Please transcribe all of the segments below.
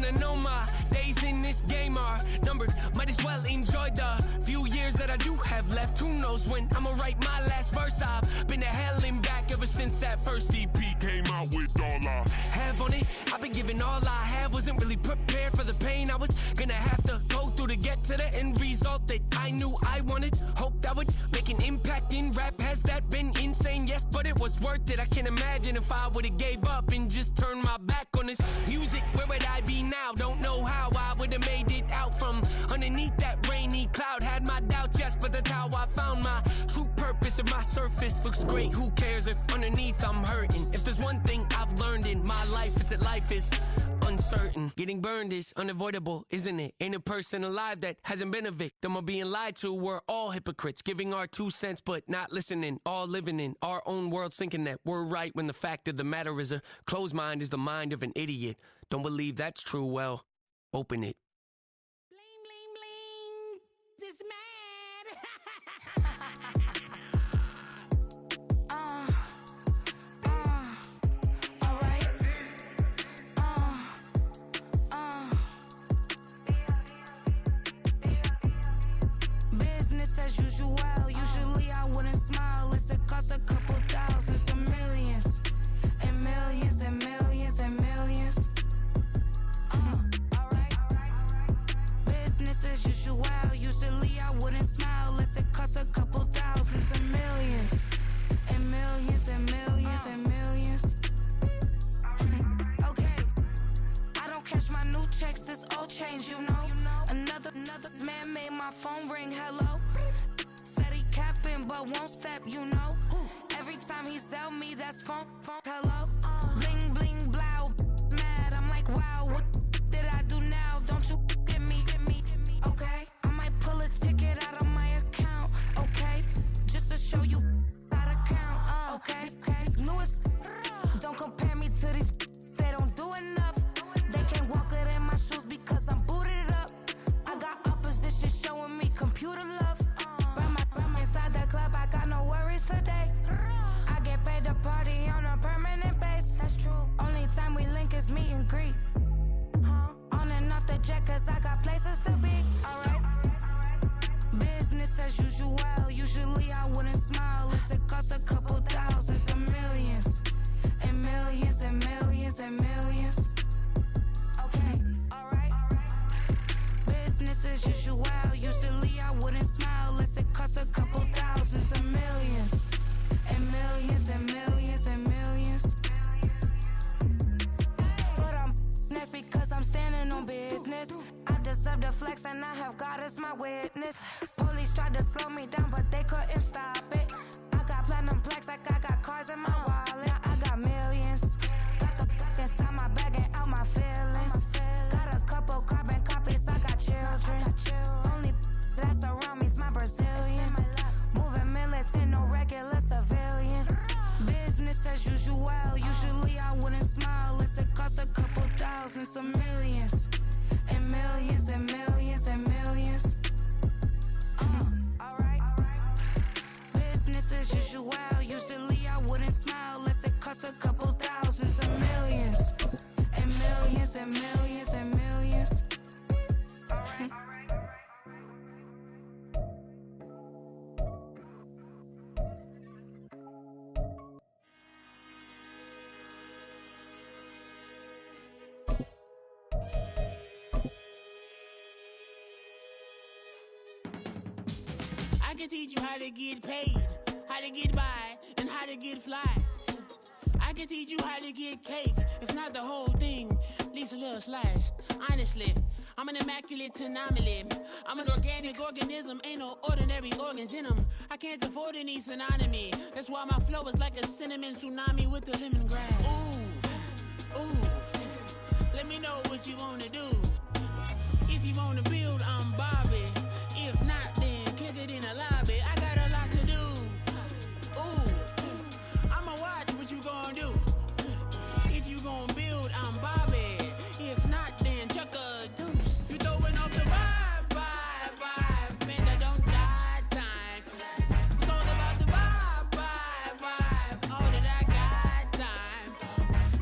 I know my days in this game are numbered. Might as well enjoy the few years that I do have left. Who knows when I'ma write my last verse. I've been to hell and back ever since that first EP came out with all I have on it. I've been giving all I have. Wasn't really prepared for the pain I was gonna have to go through to get to the end result that I knew I wanted. Hoped I would make an impact in rap. Has that been insane? Yes, but it was worth it. I can't imagine if I would've gave up and just turned my back on this music. Where would I be now? Don't know how I would've made it out from underneath that rainy cloud. Had my doubts, yes, but that's how I found my true purpose. If my surface looks great, who cares if underneath I'm hurting? If there's one thing I've learned in my life, it's that life is uncertain. Getting burned is unavoidable, isn't it? Ain't a person alive that hasn't been a victim of being lied to. We're all hypocrites, giving our 2 cents but not listening. All living in our own world, thinking that we're right when the fact of the matter is a closed mind is the mind of an idiot. Don't believe that's true? Well, open it. Bling, bling, bling. This mad. Business as usual. Usually I wouldn't smile. It's it cost a couple thousands and millions and millions and millions and millions. Alright. Business as usual. Usually I wouldn't smile. Unless it cost a couple thousands and millions and millions and millions and millions. Okay. I don't cash my new checks. This old change, you know. Another man made my phone ring. Hello. Said he capping but won't step, you know. Every time he sell me, that's phone. Hello. Bling bling blow. Mad. I'm like, wow, what did I do now? Don't you get me. Okay. I might pull a ticket out of my account. Okay. Just to show you how to count. Okay. Newest. Don't compare me to these. They don't do enough. They can't walk it in my shoes because I'm booted up. I got opposition showing me computer love. Run inside the club, I got no worries today. I get paid to party on a permanent base. That's true. Only time we link is meet and greet. On and off the jet, cause I got places to be. Alright. Business as usual. Usually I wouldn't smile. Unless it cost a couple thousands and millions and millions and millions and millions. Okay, alright. Business as usual. Usually I wouldn't smile unless it cost a couple thousands and millions and millions and millions and millions. For them, that's because I'm standing on business. I deserve the flex and I have God as my witness. Police tried to slow me down but they couldn't stop it. I got platinum plaques like I got cars in my wallet. I got millions. Got the fuck inside my bag and out my feelings. Got a couple carbon copies, I got children. Only that's around me's my Brazilian. Moving militant, no regular civilian. Business as usual. Usually I wouldn't smile unless it cost a couple thousands of millions and millions and millions and millions. Alright. Business as usual. Usually I wouldn't smile unless it cost a couple thousands of millions and millions and millions and millions. Alright. I can teach you how to get paid, how to get by, and how to get fly. I can teach you how to get cake, if not the whole thing, at least a little slice. Honestly, I'm an immaculate anomaly. I'm an organic organism, ain't no ordinary organs in them. I can't afford any synonymy. That's why my flow is like a cinnamon tsunami with the lemongrass. Ooh, ooh, let me know what you wanna do. If you wanna build, I'm Bobby. If not, then kick it in the lobby. I got a lot to do. Ooh, I'ma watch what you gon' do. If you gon' build, I'm Bobby. If not, then chuck a deuce. You throwing off the vibe, man, I don't die time. It's all about the vibe, all that I got time.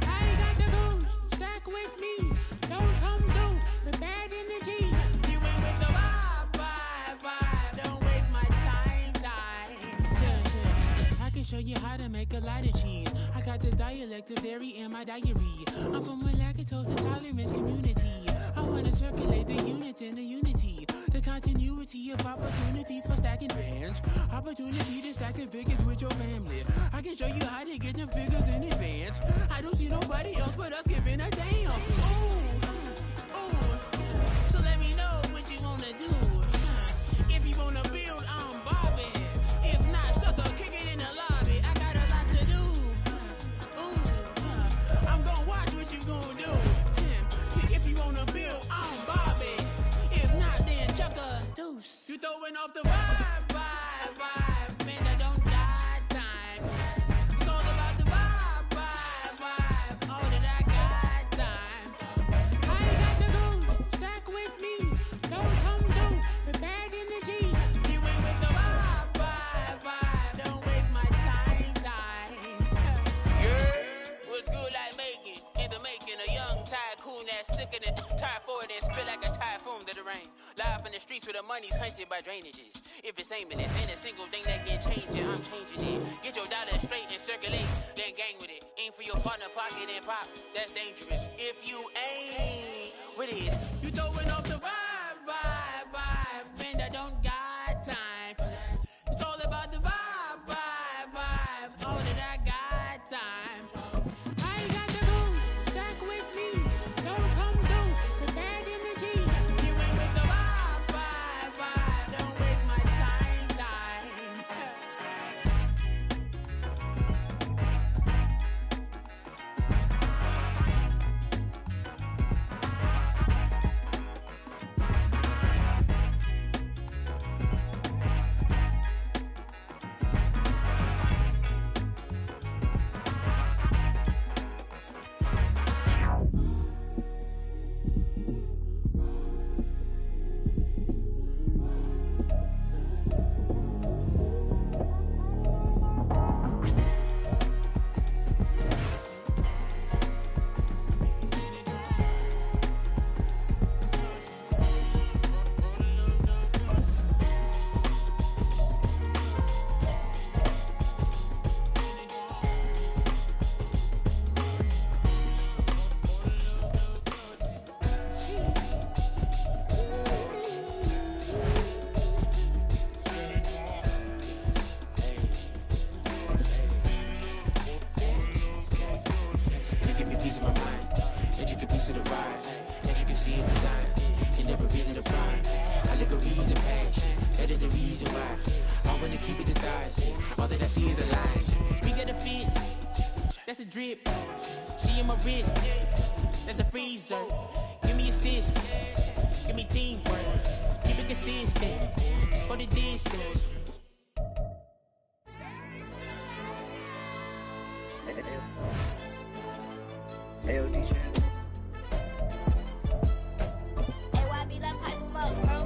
I ain't got the goose, stack with me. Don't come do show you how to make a lot of cheese. I got the dialect of dairy in my diary. I'm from a lactose intolerance community. I wanna circulate the units in the unity. The continuity of opportunity for stacking bands. Opportunity to stack the figures with your family. I can show you how to get them figures in advance. I don't see nobody else but us giving a damn. So let me know what you wanna do. If you wanna build, I'm Bobby. If not, sucker, kick it in the lobby. I got a lot to do. I'm gonna watch what you gonna do. See, if you wanna build, I'm Bobby. If not, then chuck a deuce. You throwing off the vibe. Man, I don't die time. It's all about the vibe. All that I got time. I got the goons, stack with me. Don't come through with bad energy. You ain't with the vibe. Don't waste my time. Yeah, what's good like making? In the making, a young tycoon that's sicker than tie forward and spit like a typhoon to the rain. Live in the streets where the money's hunted by drainages. If it's aimless, ain't a single thing that can change it. I'm changing it. Get your dollar straight and circulate, then gang with it. Aim for your partner, pocket and pop. That's dangerous. If you ain't with it, you throwing off the vibe. Man, I don't got time for that. It's all about the vibe. All that I got time for. I got the goons, stack with me. Don't come through with bad energy. You ain't with the vibe. Don't waste my time. That's a drip. She in my wrist. That's a freezer. Give me assist. Give me teamwork. Keep it consistent. For the distance. AOD channel. AYB, that pipe him up, bro.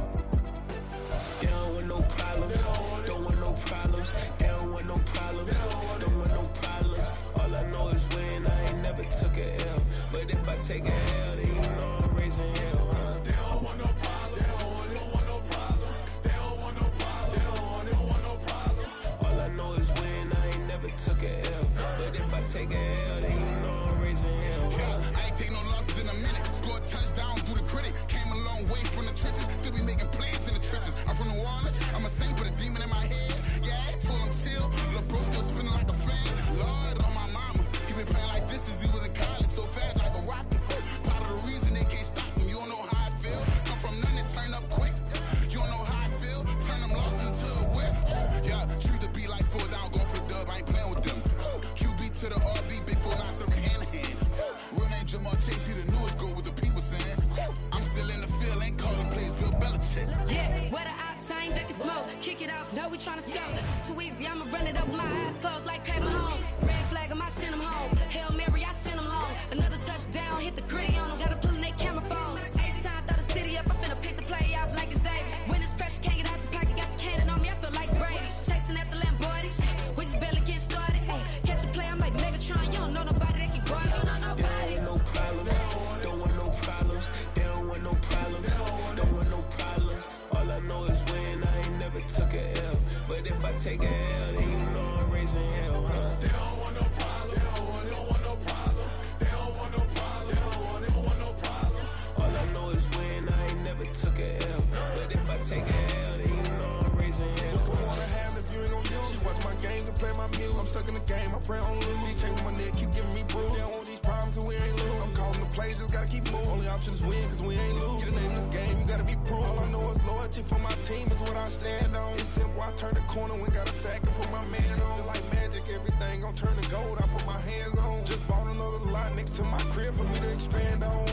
They don't want no problems. Don't want no problems. They don't want no problems. Don't want no problems. All I know is when I ain't never took a L. But if I take a L, then you know I'm raising hell, huh? They don't want no problems. They don't want no problems. They don't want no problems. They don't want no problems. All I know is when I ain't never took a L. But if I take a L, then you know I'm raising hell. Yeah, I ain't take no losses in a minute. Scored touchdown through the critic. Came a long way from the trenches. Still be making plays in the trenches. I'm from New Orleans. I'm a saint, but a demon in my head. Yeah, I told him chill. Lil' bro still spinning like a fan. Lord on my mama. He been playing like this since he was in college. So fast like a rocket. Part of the reason they can't stop him. You don't know how I feel. Come from nothing, turn up quick. You don't know how I feel. Turn them losses into a whip. Yeah, treat the beat like 4 down, going for the dub. I ain't playing with them. QB to the RB, big 4-9 serving hand to hand. Real name Jamar Chase, he the newest goal with the people saying. I'm still in the field, ain't calling plays, Bill Belichick. Yeah, where the ops, I ain't ducking smoke. Kick it off, know we tryna scope. Too easy, I'ma run it up with my eyes closed like Pat Mahomes. Red flag, I send them home. Hail Mary, I send them long. Another touchdown, hit the gritty on them. Gotta pull in their camera phones. H-time, throw the city up, I'm finna pick the play off like it's Xavier. When it's pressure, can't get out the pocket, got the cannon on me, I feel like Brady. Chasing after Lamborghini, we just barely get started. Catch a play, I'm like Megatron, you don't know nobody that can guard it. You know nobody. No problems. Don't want no problems. They don't want no problems. Don't want no problems. All I know is when I ain't never took a L. But if I take a L, then you know I'm raising hell. gotta keep moving. Only option is win, cause we ain't lose. Get a name in this game, you gotta be proof. All I know is loyalty for my team is what I stand on. It's simple, I turn the corner when got a sack and put my man on. Like magic, everything gon' turn to gold, I put my hands on. Just bought another lot next to my crib for me to expand on.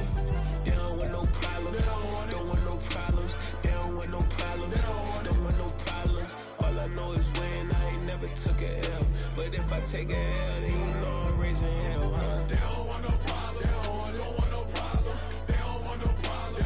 They don't want no problems, don't want no problems. They don't want no problems, don't want no problems. All I know is win, I ain't never took a L. But if I take a L, then you know I'm raising hell, huh? They don't want no problems, they don't want no problems. They don't want no problems, they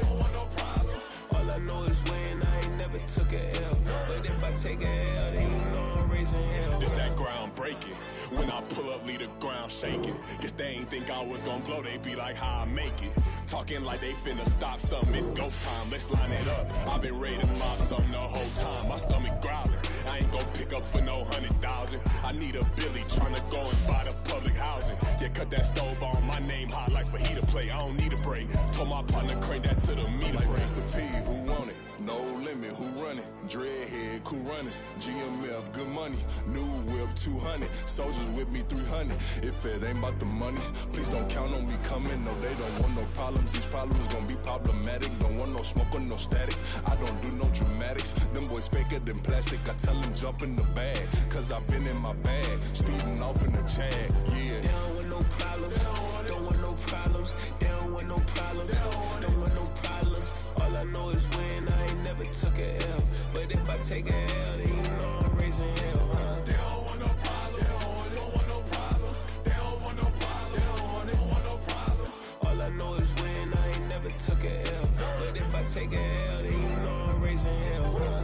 don't want no problems. All I know is win, I ain't never took a L. But if I take a L, then you know I'm raising hell. This that ground breaking. When I pull up, leave the ground shaking. Guess they ain't think I was gonna blow, they be like, how I make it. Talking like they finna stop something, it's go time, let's line it up. I've been ready to mob something the whole time, my stomach growling. I ain't gon' pick up for no 100,000. I need a Billy tryna go and buy the public housing. Yeah, cut that stove on, my name hot like fajita plate. I don't need a break. Told my partner crank that to the meter like break. Mr. P, who want it? No limit, who run it? Dreadhead, cool runners. GMF, good money. New whip, 200. Soldiers with me, 300. If it ain't about the money, please don't count on me coming. No, they don't want no problems. These problems gon' be problematic. Don't want no smoke or no static. I don't do no dramatics. Them boys faker than plastic. I tell them jump in the bag, cause I've been in my bag. Speeding off in the Jag, yeah. They don't want no problems. Don't want no problems. They don't want no problems. Don't want no problems. All I know is win. I ain't never took a L. But if I take a L, then you know I'm raising hell, huh? They don't want no problems. They don't want no problems. They don't want no problems. They don't want no problems. All I know is win. I ain't never took a L. But if I take a L, then you know I'm raising hell, huh?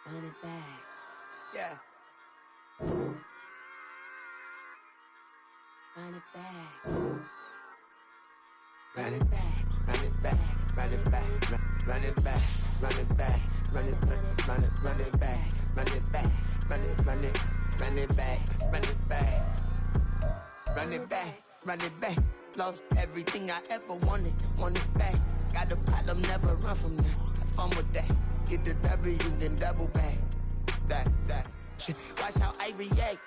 Run it back. Yeah. Run it back. Run it back, run it back, run it back, run it back, run it back, run it back, run it back, run it back, run it back, run it back, run it back, run it back. Lost everything I ever wanted, want it back. Got a problem, never run from that. Have fun with that. Get the W, then double back. That. Shit. Watch how I react.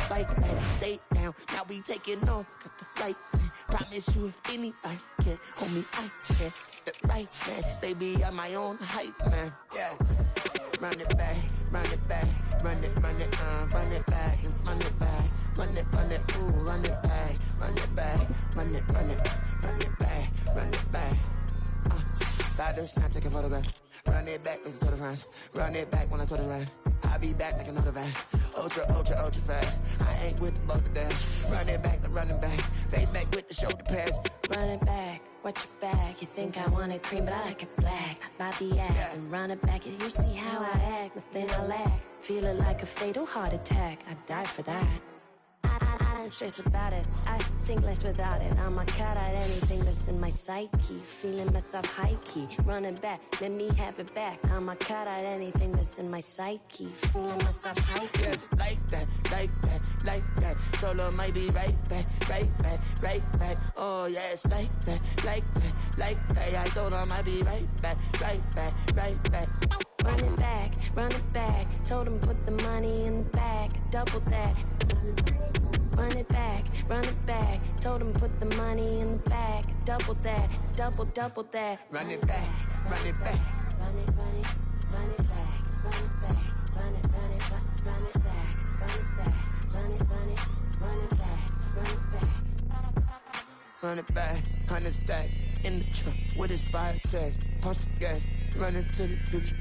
Fight back, stay down. Now we taking off. Got the flight. Promise you if anybody can, homie, I can. The right man, baby, I'm my own hype man. Yeah. Run it back, run it back, run it back, and run it back, run it, ooh, run it back, run it back, run it back, run it back. About to snap, take a photograph. Run it back, like a total friends. Run it back when I told it right. I'll be back like another van. Ultra fast. I ain't with the boat to dash. Run it back, I'm running back. Face back with the shoulder pads. Run it back, watch your back. You think I want it cream, but I like it black. Not by the act. Yeah. And run it back, you see how I act. Nothing I lack. Feeling like a fatal heart attack. I'd die for that. I don't stress about it. I think less without it. I'ma cut out anything that's in my psyche. Feeling myself high key. Running back, let me have it back. I'ma cut out anything that's in my psyche. Feeling myself high key. Yes, like that. Told her might be right back. Oh, yes, like that. I told her might be right back. Run it back. Told him put the money in the bag. Double that. Run it back. Told him put the money in the bag. Double that. Double that. Run it back. Run it back. Run it back. Run it back. Run it back. Run it back. Run it back. Run it back. 100 stack in the trunk with his fire tag. Punch the gas, running to the future.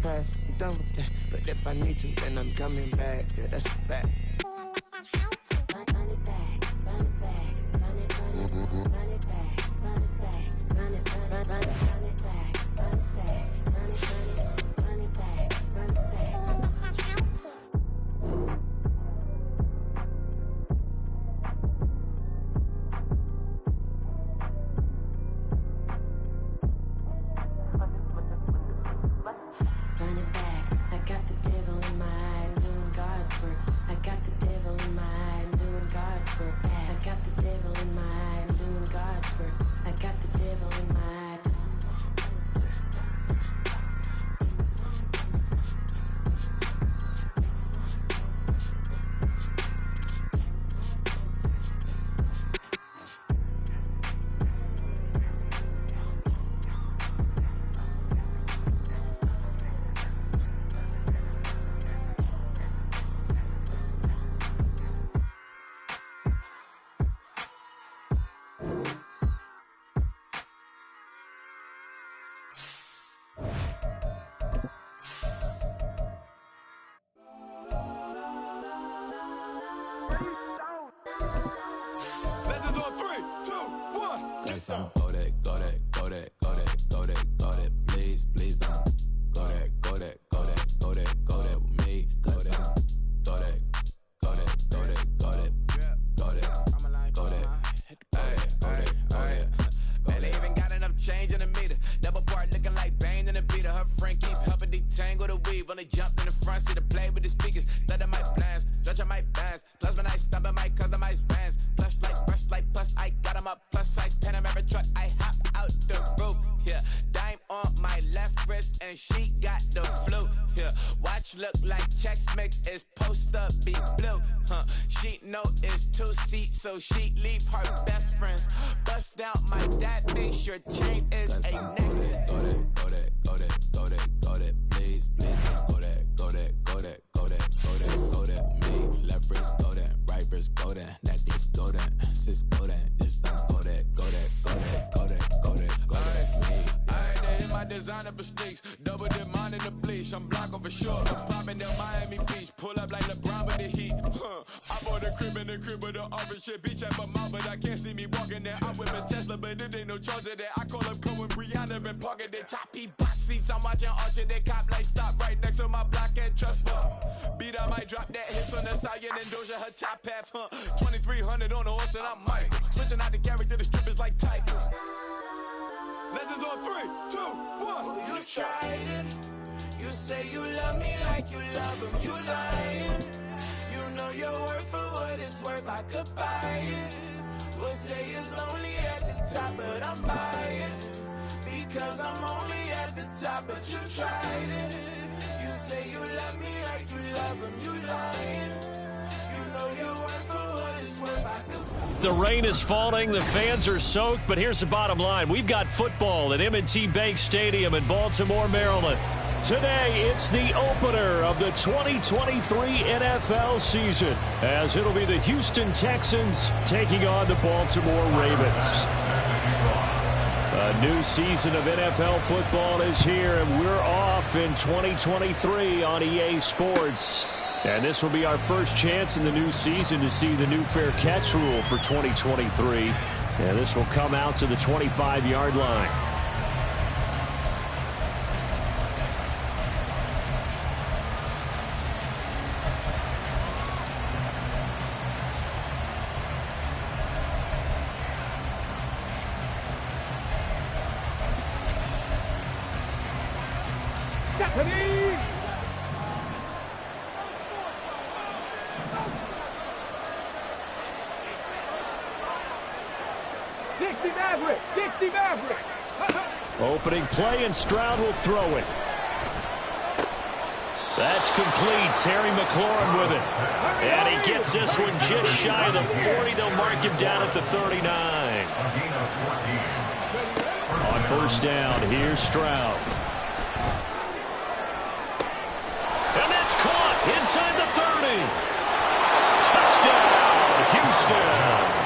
Past, I'm done with that. But if I need to, then I'm coming back. Yeah, that's a fact. odds were. I got the devil in my eye. Legends on 3, 2, 1. Yes, I'm go that, go that, go that, go that, go that, go that. Please, please don't go that, go that, go that, go that, go that with me. Go that, go that, go that, go that, go that, go that, go that. Man, they even got enough change in the meter. Double part looking like Bane in the beater. Her friend keep helping detangle the weave. Only jumped in the front seat to play with the speakers. Thunder might blast, stretch might dance. Plus when I stumble, might customize vans. Plush like brush like plus, I got 'em up. Plus size Panamera truck, I hop out the roof. Yeah, dime on my left wrist and she got the flu. Yeah, watch look like Chex Mix is post up be blue. She know it's 2 seats, so she leave her best friends. Bust out my dad thinks your chain is a necklace. Go that, go that, go that, go that, go that. Please, please don't go that, go that, go that, go that, go that, go that. Me, left wrist go that, right wrist go that, necklace go that, sis go that, this time go that, go that, go that, go that, go that, go that. Me. I had to hit my designer for sneaks. Double dip mine in the bleach. I'm blocking for sure. I'm popping down Miami Beach. Pull up like LeBron with the heat. I bought a crib in the crib with the orange shit. Beach at my mouth, but I can't see me walking there. I'm with a Tesla, but it ain't no charge of that. I call up Cohen, Brianna, been parking the top P box seats. I'm watching Archer, they cop like stop right next to my block and trust fund. Beat, I might drop that hips on the stallion and Doja, her top half, 2300 on the horse and I'm Mike. Switching out the character, the strippers like Titans. Legends on 3, 2, 1. You tried it. You say you love me like you love him. You lying. You know your worth for what it's worth. I could buy it. We'll say it's only at the top, but I'm biased because I'm only at the top. But you tried it. You say you love me like you love him. You lying. You know your worth for what it's worth. I could. The rain is falling, the fans are soaked, but here's the bottom line. We've got football at M&T Bank Stadium in Baltimore, Maryland. Today, it's the opener of the 2023 NFL season, as it'll be the Houston Texans taking on the Baltimore Ravens. A new season of NFL football is here, and we're off in 2023 on EA Sports. And this will be our first chance in the new season to see the new fair catch rule for 2023. And this will come out to the 25-yard line. Dixie Maverick. Opening play, and Stroud will throw it. That's complete. Terry McLaurin with it. And he gets this one just shy of the 40. They'll mark him down at the 39. On first down, here's Stroud. And that's caught inside the 30. Touchdown, Houston.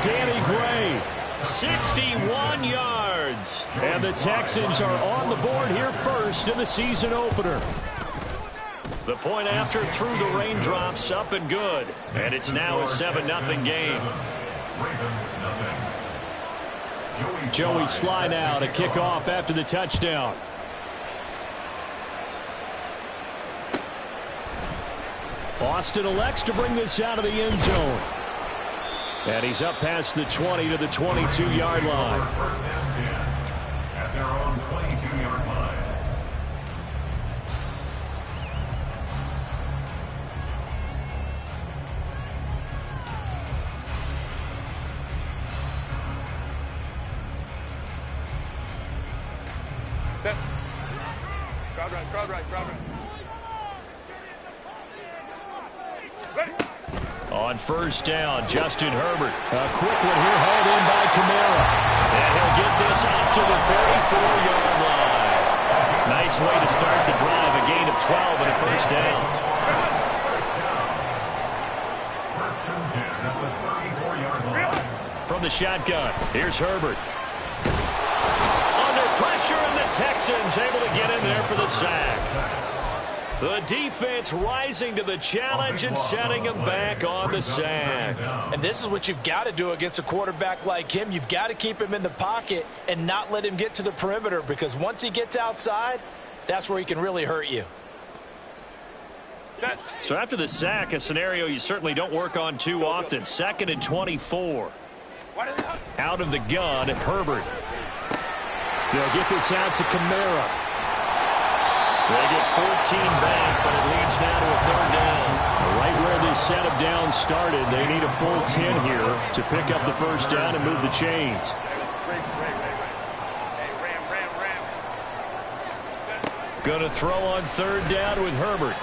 Danny Gray, 61 yards. And the Texans are on the board here first in the season opener. The point after through the raindrops, up and good. And it's now a 7-0 game. Joey Sly now to kick off after the touchdown. Austin elects to bring this out of the end zone. And he's up past the 20 to the 22-yard line. At their own 22-yard line. Set. Crowd right, crowd right, crowd right. Ready. On first down, Justin Herbert. A quick one here, hauled in by Kamara. And he'll get this up to the 34-yard line. Nice way to start the drive, a gain of 12 and a first down. First and 10 at the 34-yard line. From the shotgun, here's Herbert. Under pressure, and the Texans able to get in there for the sack. The defense rising to the challenge and setting him back on the sack. And this is what you've got to do against a quarterback like him. You've got to keep him in the pocket and not let him get to the perimeter, because once he gets outside, that's where he can really hurt you. So after the sack, a scenario you certainly don't work on too often. 2nd and 24. Out of the gun, Herbert. They'll get this out to Kamara. They get 14 back, but it leads now to a 3rd down. Right where this setup down started, they need a full 10 here to pick up the first down and move the chains. Going to throw on 3rd down with Herbert.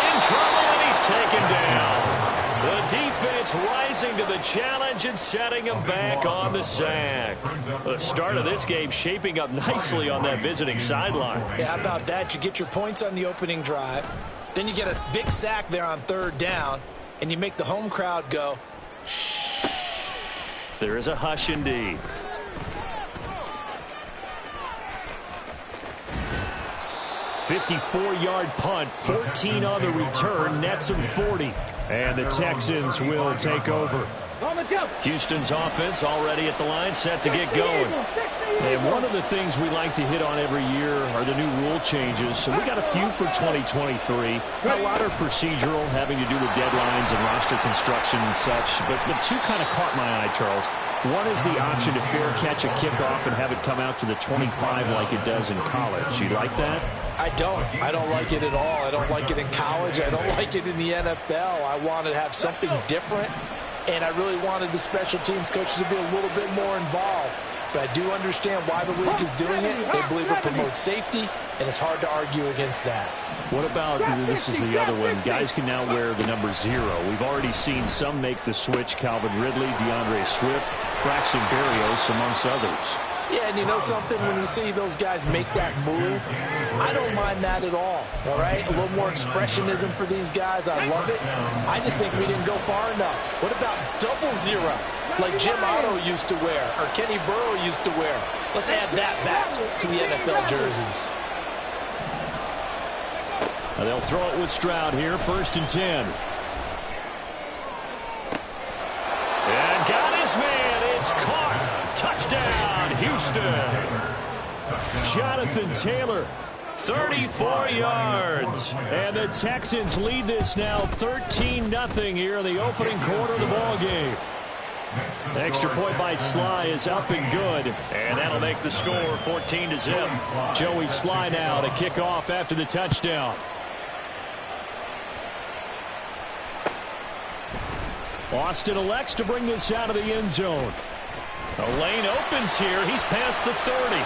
In trouble, and he's taken down. The defense rising to the challenge and setting him back on the sack. The start of this game shaping up nicely on that visiting sideline. Yeah, how about that? You get your points on the opening drive. Then you get a big sack there on 3rd down, and you make the home crowd go, shh. There is a hush indeed. "54-yard punt, 14 on the return, nets him 40. And the Texans will take over. Houston's offense already at the line, set to get going. And one of the things we like to hit on every year are the new rule changes. So we got a few for 2023. A lot are procedural, having to do with deadlines and roster construction and such. But two kind of caught my eye, Charles. One is the option to fair catch a kickoff and have it come out to the 25 like it does in college. You like that? I don't. I don't like it at all. I don't like it in college. I don't like it in the NFL. I want to have something different, and I really wanted the special teams coaches to be a little bit more involved. But I do understand why the league is doing it. They believe it promotes safety, and it's hard to argue against that. What about, this is the other one, guys can now wear the number 0. We've already seen some make the switch, Calvin Ridley, DeAndre Swift, Braxton Berrios, amongst others. Yeah, and you know something? When you see those guys make that move, I don't mind that at all right? A little more expressionism for these guys. I love it. I just think we didn't go far enough. What about 00, like Jim Otto used to wear or Kenny Burrow used to wear? Let's add that back to the NFL jerseys. They'll throw it with Stroud here, 1st and 10. And got his man. It's caught. Touchdown, Houston. Jonathan Taylor, 34 yards. And the Texans lead this now 13-0 here in the opening quarter of the ball game. Extra point by Sly is up and good. And that'll make the score 14-0. Joey Sly now to kick off after the touchdown. Austin elects to bring this out of the end zone. A lane opens here. He's past the 30.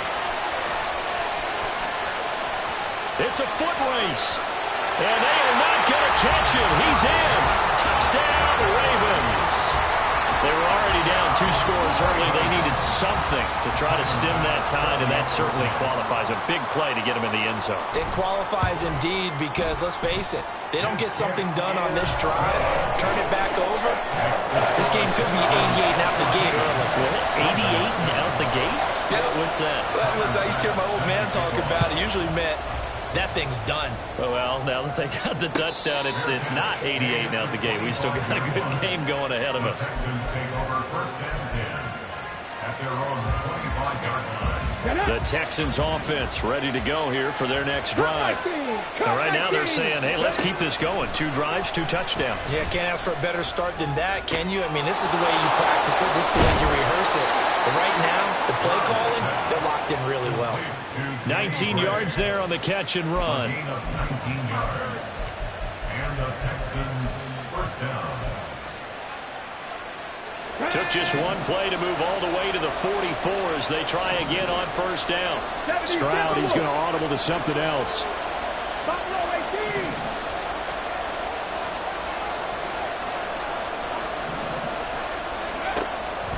It's a foot race. And they are not going to catch him. He's in. Touchdown, Ravens. They were already down 2 scores early. They needed something to try to stem that tide, and that certainly qualifies. A big play to get him in the end zone. It qualifies indeed, because let's face it, they don't get something done on this drive, turn it back over, this game could be 88 and out the gate early. What? 88 and out the gate? Yeah. What's that? Well, listen, I used to hear my old man talk about it. Usually meant that thing's done. Well, now that they got the touchdown, it's not 88 and out the gate. We still got a good game going ahead of us. The Texans offense ready to go here for their next drive. Now, right now they're saying, hey, let's keep this going. 2 drives, 2 touchdowns. Yeah, can't ask for a better start than that, can you? I mean, this is the way you practice it. This is the way you rehearse it. But right now, the play calling, they're locked in really well. 19 yards there on the catch and run. 19 yards. And the Texans first down. Took just one play to move all the way to the 44 as they try again on first down. Stroud, he's going to audible to something else.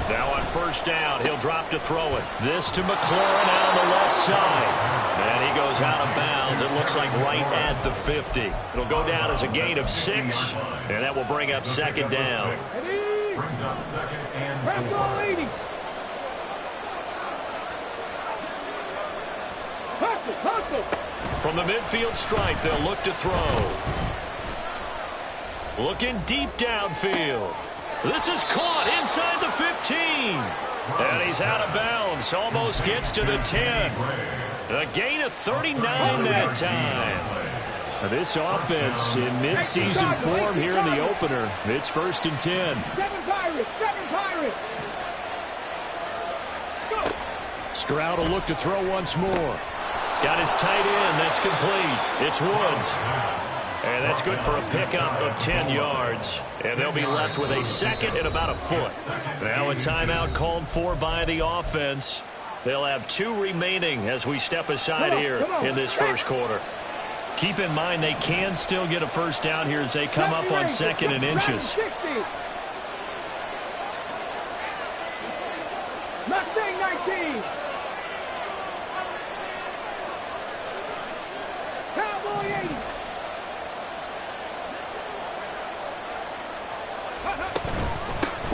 Now on first down, he'll drop to throw it. This to McLaurin out on the left side. And he goes out of bounds. It looks like right at the 50. It'll go down as a gain of 6, and that will bring up second down. Brings up second and 4. From the midfield stripe, they'll look to throw. Looking deep downfield. This is caught inside the 15. And he's out of bounds. Almost gets to the 10. A gain of 39 that time. This offense in midseason form here in the opener. It's 1st and 10. Stroud will look to throw once more. Got his tight end. That's complete. It's Woods. And that's good for a pickup of 10 yards. And they'll be left with a second and about a foot. Now a timeout called for by the offense. They'll have 2 remaining as we step aside here in this first quarter. Keep in mind they can still get a first down here as they come up on 2nd and inches. Mustang 19. Cowboy 80.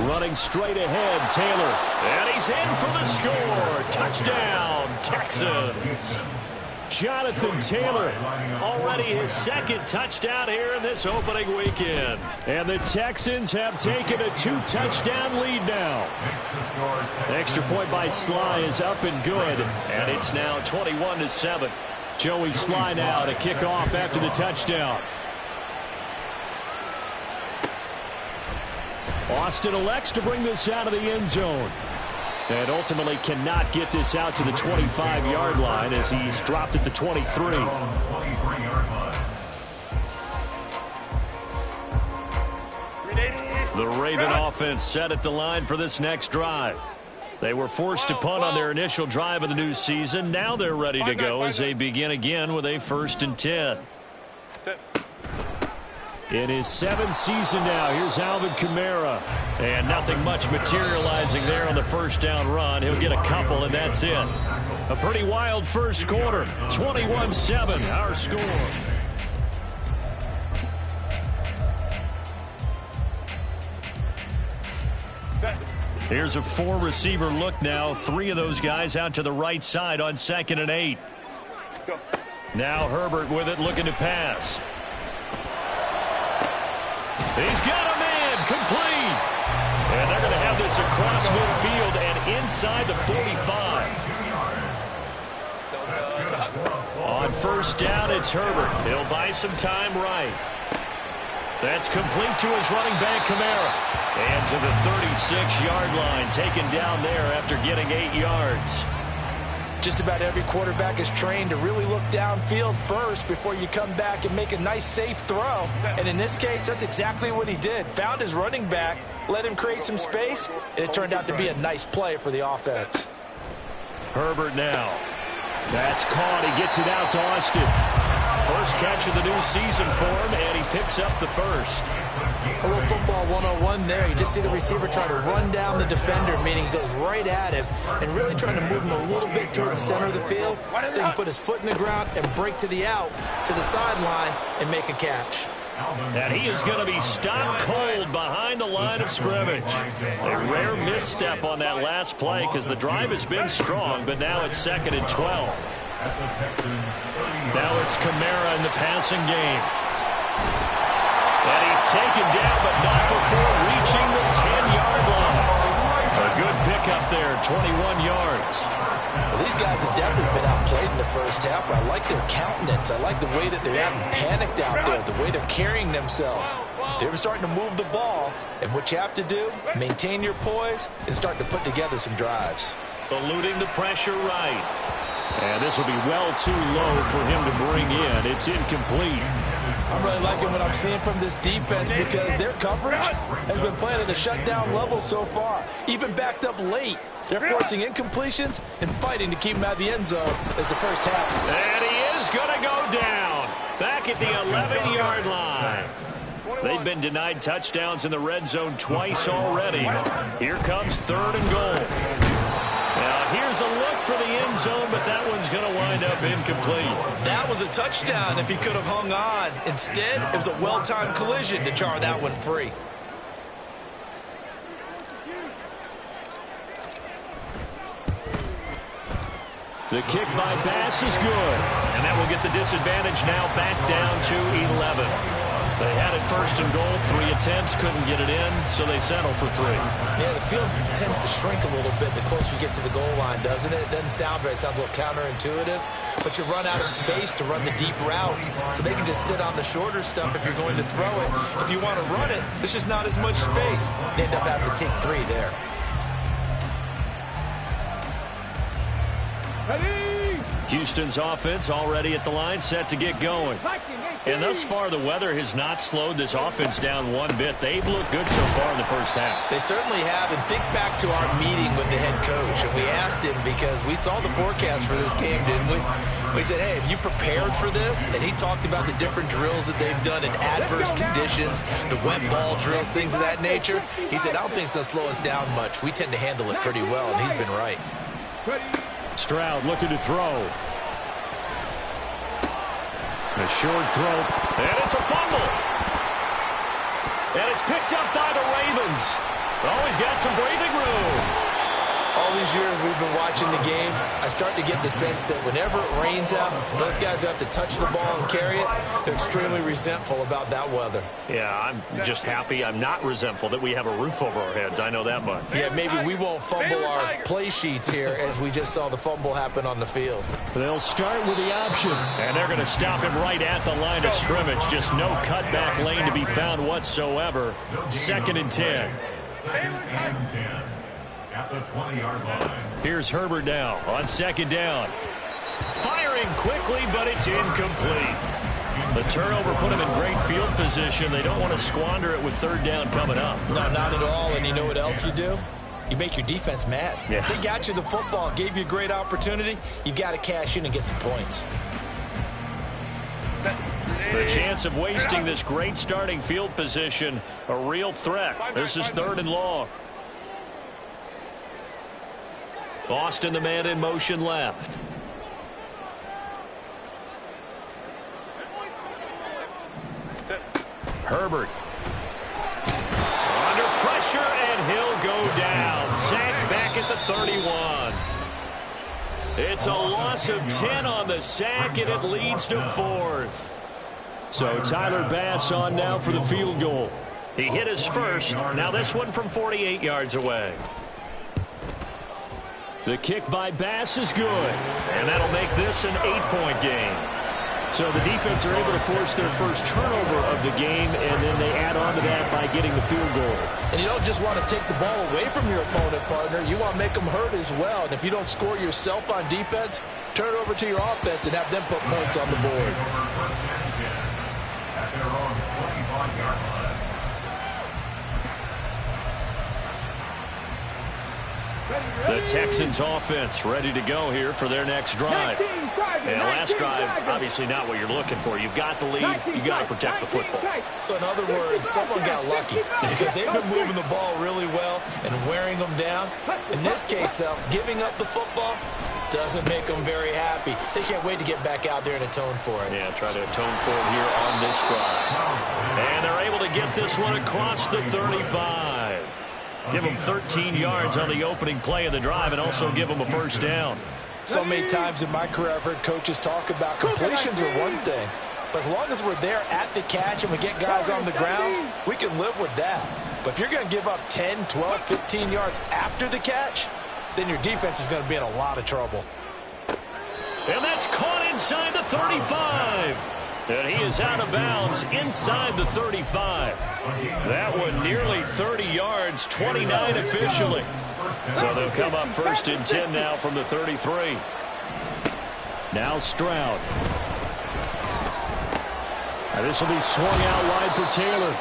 Running straight ahead, Taylor. And he's in for the score. Touchdown, Texans. Jonathan Taylor, already his 2nd touchdown here in this opening weekend. And the Texans have taken a 2-touchdown lead now. Extra point by Sly is up and good. And it's now 21-7. Joey Sly now to kick off after the touchdown. Austin elects to bring this out of the end zone. And ultimately cannot get this out to the 25-yard line as he's dropped at the 23. The Raven offense set at the line for this next drive. They were forced to punt on their initial drive of the new season. Now they're ready to go as they begin again with a 1st and 10. In his 7th season now, here's Alvin Kamara. And nothing much materializing there on the first down run. He'll get a couple, and that's it. A pretty wild first quarter. 21-7, our score. Here's a 4-receiver look now. 3 of those guys out to the right side on 2nd and 8. Now Herbert with it, looking to pass. He's got a man, complete. And they're going to have this across midfield and inside the 45. On first down, it's Herbert. He'll buy some time right. That's complete to his running back, Kamara. And to the 36-yard line, taken down there after getting 8 yards. Just about every quarterback is trained to really look downfield first before you come back and make a nice, safe throw. And in this case, that's exactly what he did. Found his running back, let him create some space, and it turned out to be a nice play for the offense. Herbert now. That's caught. He gets it out to Austin. First catch of the new season for him, and he picks up the first. A little football 101 there. You just see the receiver try to run down the defender, meaning he goes right at him and really trying to move him a little bit towards the center of the field so he can put his foot in the ground and break to the out, to the sideline, and make a catch. And he is going to be stopped cold behind the line of scrimmage. A rare misstep on that last play because the drive has been strong, but now it's 2nd and 12. Now it's Kamara in the passing game. And he's taken down, but not before reaching the 10-yard line. A good pickup there, 21 yards. Well, these guys have definitely been outplayed in the first half, but I like their countenance. I like the way that they're having panicked out there, the way they're carrying themselves. They're starting to move the ball, and what you have to do, maintain your poise and start to put together some drives. Eluding the pressure right. And this will be well too low for him to bring in. It's incomplete. I'm really liking what I'm seeing from this defense because their coverage has been playing at a shutdown level so far. Even backed up late, they're forcing incompletions and fighting to keep them out of the end zone as the first half. And he is going to go down back at the 11-yard line. They've been denied touchdowns in the red zone twice already. Here comes 3rd and goal. Now, here's a look for the end zone, but that one's going to wind up incomplete. That was a touchdown if he could have hung on. Instead, it was a well-timed collision to jar that one free. The kick by Bass is good. And that will get the disadvantage now back down to 11. They had it 1st and goal, 3 attempts, couldn't get it in, so they settle for 3. Yeah, the field tends to shrink a little bit the closer you get to the goal line, doesn't it? It doesn't sound right. It sounds a little counterintuitive, but you run out of space to run the deep routes, so they can just sit on the shorter stuff if you're going to throw it. If you want to run it, there's just not as much space. They end up having to take 3 there. Houston's offense already at the line, set to get going. And thus far, the weather has not slowed this offense down one bit. They've looked good so far in the first half. They certainly have. And think back to our meeting with the head coach. And we asked him because we saw the forecast for this game, didn't we? We said, hey, have you prepared for this? And he talked about the different drills that they've done in adverse conditions, the wet ball drills, things of that nature. He said, I don't think it's going to slow us down much. We tend to handle it pretty well, and he's been right. Stroud looking to throw. A short throw, and it's a fumble. And it's picked up by the Ravens. Oh, he's got some breathing room. All these years we've been watching the game, I start to get the sense that whenever it rains out, those guys who have to touch the ball and carry it, they're extremely resentful about that weather. Yeah, I'm just happy I'm not resentful that we have a roof over our heads. I know that much. Yeah, maybe we won't fumble our play sheets here as we just saw the fumble happen on the field. They'll start with the option. And they're going to stop him right at the line of scrimmage. Just no cutback lane to be found whatsoever. 2nd and 10. 2nd and 10. At the 20-yard line. Here's Herbert now on 2nd down. Firing quickly, but it's incomplete. The turnover put him in great field position. They don't want to squander it with 3rd down coming up. No, not at all. And you know what else you do? You make your defense mad. Yeah. They got you the football, gave you a great opportunity. You got to cash in and get some points. The chance of wasting this great starting field position, a real threat. This is 3rd and long. Austin, the man in motion left. Herbert. Under pressure, and he'll go down. Sacked back at the 31. It's a loss of 10 on the sack, and it leads to 4th. So Tyler Bass on now for the field goal. He hit his first. Now this one from 48 yards away. The kick by Bass is good, and that'll make this an 8-point game. So the defense are able to force their first turnover of the game, and then they add on to that by getting the field goal. And you don't just want to take the ball away from your opponent, partner. You want to make them hurt as well. And if you don't score yourself on defense, turn it over to your offense and have them put points on the board. At their own 25-yard line. The Texans offense ready to go here for their next drive. And last drive, obviously not what you're looking for. You've got the lead. You got to protect the football. So in other words, someone got lucky because they've been moving the ball really well and wearing them down. In this case, though, giving up the football doesn't make them very happy. They can't wait to get back out there and atone for it. Yeah, try to atone for it here on this drive. And they're able to get this one across the 35. Give them 13 yards on the opening play of the drive and also give them a first down. So many times in my career I've heard coaches talk about completions are one thing, but as long as we're there at the catch and we get guys on the ground, we can live with that. But if you're going to give up 10, 12, 15 yards after the catch, then your defense is going to be in a lot of trouble. And that's caught inside the 35. And he is out of bounds inside the 35. That one nearly 30 yards, 29 officially. So they'll come up 1st and 10 now from the 33. Now Stroud. This will be swung out wide for Taylor.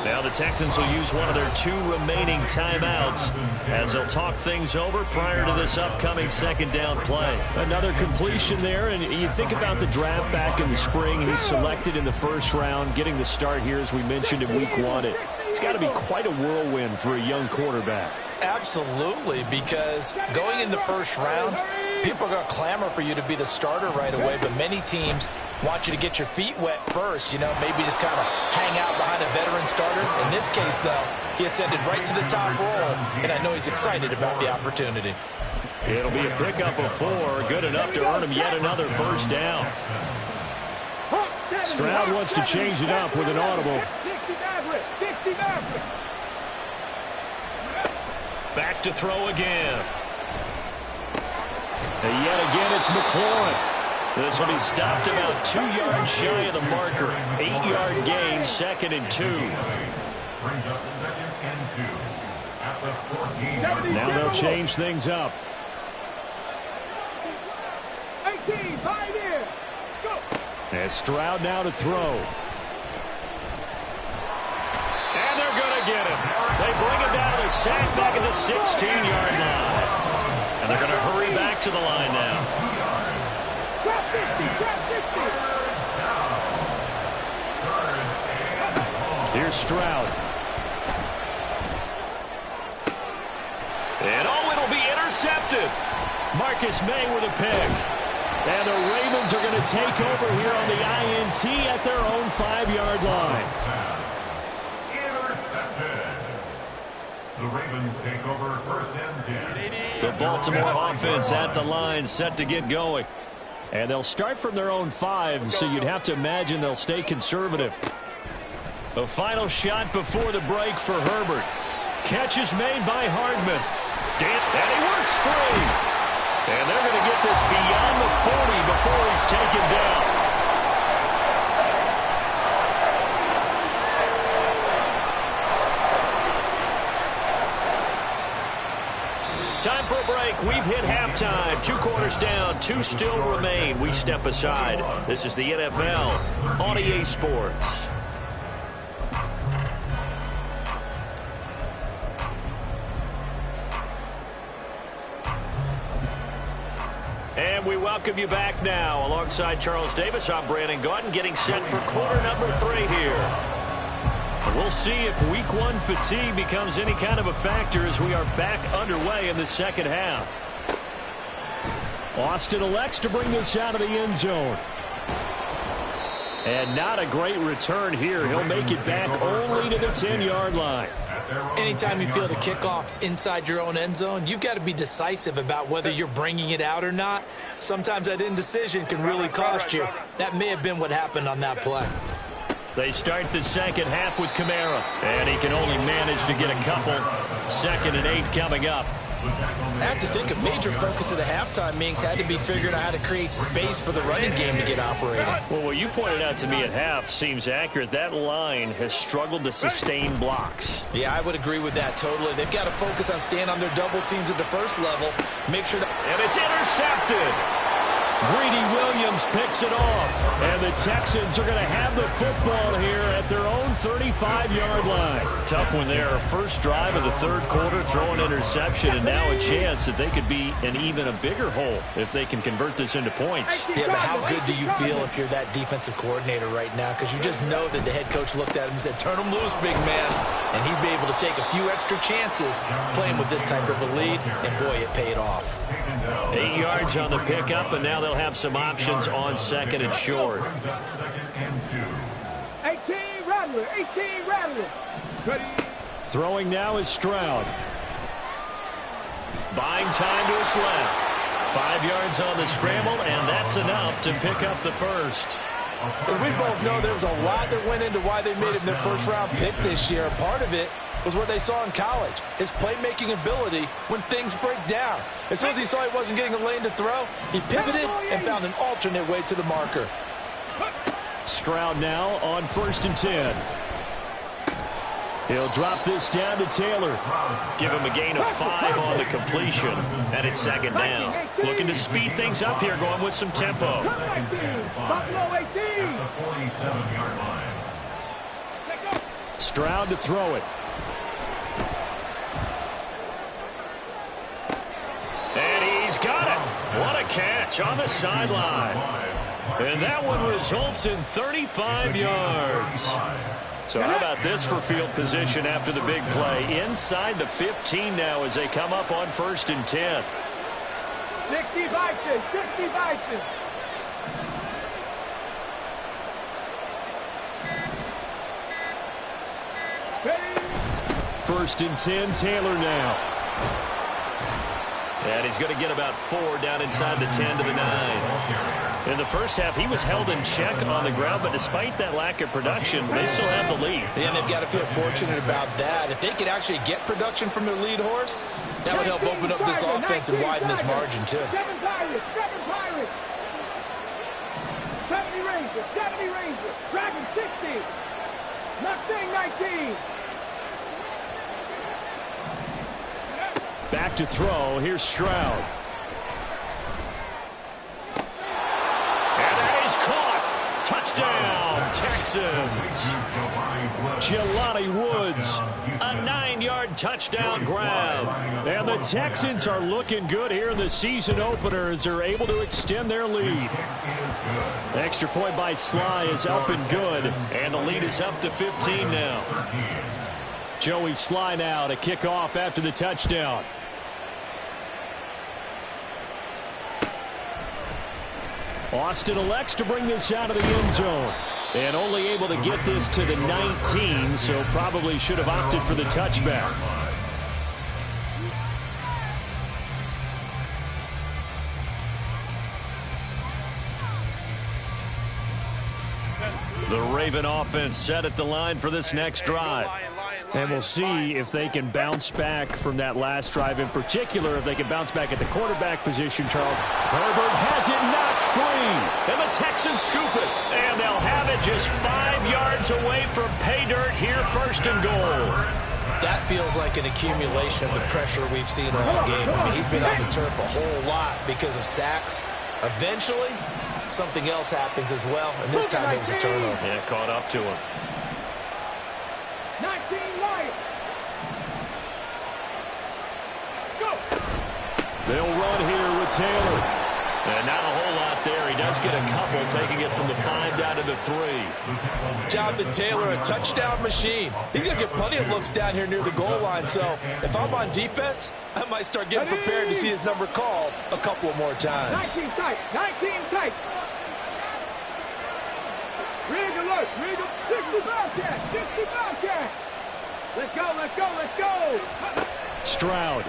Now the Texans will use one of their 2 remaining timeouts as they'll talk things over prior to this upcoming second down play. Another completion there, and you think about the draft back in the spring. He's selected in the first round, getting the start here, as we mentioned, in week 1. It's got to be quite a whirlwind for a young quarterback. Absolutely, because going in the first round, people are going to clamor for you to be the starter right away, but many teams want you to get your feet wet first, maybe just kind of hang out behind a veteran starter. In this case, though, he ascended right to the top role, and I know he's excited about the opportunity. It'll be a pickup of 4, good enough to earn him yet another first down. Stroud wants to change it up with an audible. Back to throw again. And yet again, it's McLaurin. This will be stopped about 2 yards shy of the marker. 8-yard gain, 2nd and 2. Brings up 2nd and 2 at the 14-yard line. Now they'll change things up. 18, pioneer. Go. And Stroud now to throw. And they're going to get him. They bring him down to the sack back at the 16-yard line. And they're going to hurry back to the line now. Here's Stroud. And it'll be intercepted. Marcus May with a pick. And the Ravens are going to take over here on the INT at their own 5-yard line. Intercepted. The Ravens take over 1st and 10. The Baltimore offense at the line, set to get going. And they'll start from their own 5, so you'd have to imagine they'll stay conservative. The final shot before the break for Herbert. Catch is made by Hardman. And he works free. And they're going to get this beyond the 40 before he's taken down. Time for a break. We've hit halftime. 2 quarters down. 2 still remain. We step aside. This is the NFL on EA Sports. And we welcome you back now. Alongside Charles Davis, I'm Brandon Gaudin, getting set for quarter number 3 here. And we'll see if week 1 fatigue becomes any kind of a factor as we are back underway in the second half. Austin elects to bring this out of the end zone. And not a great return here. He'll make it back only to the 10-yard line. Anytime you feel the kickoff inside your own end zone, you've got to be decisive about whether you're bringing it out or not. Sometimes that indecision can really cost you. That may have been what happened on that play. They start the second half with Kamara, and he can only manage to get a couple. 2nd and 8 coming up. I have to think a major focus of the halftime meetings had to be figuring out how to create space for the running game to get operating. Well, what you pointed out to me at half seems accurate. That line has struggled to sustain blocks. Yeah, I would agree with that totally. They've got to focus on staying on their double teams at the first level. Make sure that... And it's intercepted. Greedy Williams picks it off. And the Texans are going to have the football here at their own 35-yard line. Tough one there. First drive of the 3rd quarter, throw an interception, and now a chance that they could be in even a bigger hole if they can convert this into points. Yeah, but how good do you feel if you're that defensive coordinator right now? Because you just know that the head coach looked at him and said, turn him loose, big man. And he'd be able to take a few extra chances playing with this type of a lead, and boy, it paid off. 8 yards on the pickup, and now they'll have some options on 2nd and short. 18 Rattler, 18 Rattler. Ready. Throwing now is Stroud. Buying time to his left. 5 yards on the scramble, and that's enough to pick up the first. As we both know, there was a lot that went into why they made him their first-round pick this year. Part of it was what they saw in college, his playmaking ability when things break down. As soon as he saw he wasn't getting a lane to throw, he pivoted and found an alternate way to the marker. Stroud now on 1st and 10. He'll drop this down to Taylor. Give him a gain of 5 on the completion. And it's 2nd down. Looking to speed things up here, going with some tempo. Buffalo 18. 47-yard line. Stroud to throw it. And he's got it. What a catch on the sideline. And that one results in 35 yards. So how about this for field position after the big play? Inside the 15 now as they come up on 1st and 10. 60 Bison, 60 Bison. First and 10, Taylor now. And he's going to get about 4 down inside the 10 to the 9. In the first half, he was held in check on the ground, but despite that lack of production, they still have the lead. Yeah, and they've got to feel fortunate about that. If they could actually get production from their lead horse, that would help open up this offense and widen this margin, too. 7 Pirates, 7 Pirates. 70 Rangers, 70 Rangers. Dragon 60. Mustang 19. Back to throw. Here's Stroud. And that is caught. Touchdown, Texans. Jelani Woods, a 9-yard touchdown grab. And the Texans are looking good here in the season opener as they're able to extend their lead. Extra point by Sly is up and good. And the lead is up to 15 now. Joey Sly now to kick off after the touchdown. Austin elects to bring this out of the end zone. And only able to get this to the 19, so probably should have opted for the touchback. The Raven offense set at the line for this next drive. And we'll see if they can bounce back from that last drive. In particular, if they can bounce back at the quarterback position, Charles. Herbert has it knocked free. And the Texans scoop it. And they'll have it just 5 yards away from pay dirt here, 1st and goal. That feels like an accumulation of the pressure we've seen all game. I mean, he's been on the turf a whole lot because of sacks. Eventually, something else happens as well, and this time it was a turnover. Yeah, caught up to him. 19 Lions. Go. They'll run here with Taylor. And not a whole lot there. He does get a couple, taking it from the 5 down to the 3. Jonathan Taylor, a touchdown machine. He's going to get plenty of looks down here near the goal line, so if I'm on defense, I might start getting prepared to see his number called a couple more times. 19 tight, 19 tight. Rig alert, rig alert. 60 Bobcat, 60 Bobcat. Let's go, let's go, let's go. Stroud.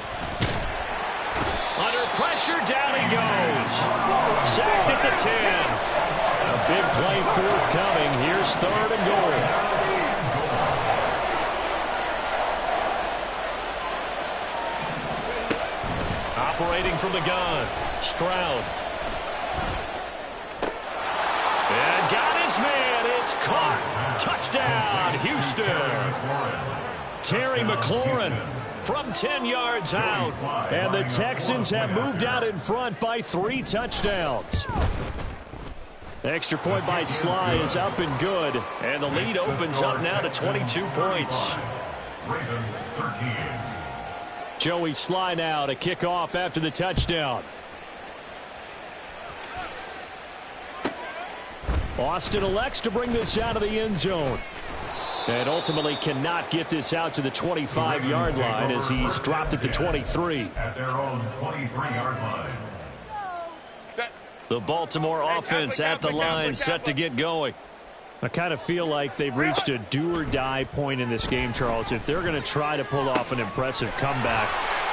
Under pressure, down he goes. Sacked at the 10. A big play forthcoming. Here's 3rd and goal. Operating from the gun. Stroud. And got his man. It's caught. Touchdown, Houston. Terry McLaurin from 10 yards out. And the Texans have moved out in front by 3 touchdowns. Extra point by Sly is up and good. And the lead opens up now to 22 points. Ravens 13. Joey Sly now to kick off after the touchdown. Austin elects to bring this out of the end zone. And ultimately cannot get this out to the 25-yard line as he's dropped at the 23. At their own 23-yard line. The Baltimore offense at the line, set to get going. I kind of feel like they've reached a do-or-die point in this game, Charles. If they're going to try to pull off an impressive comeback,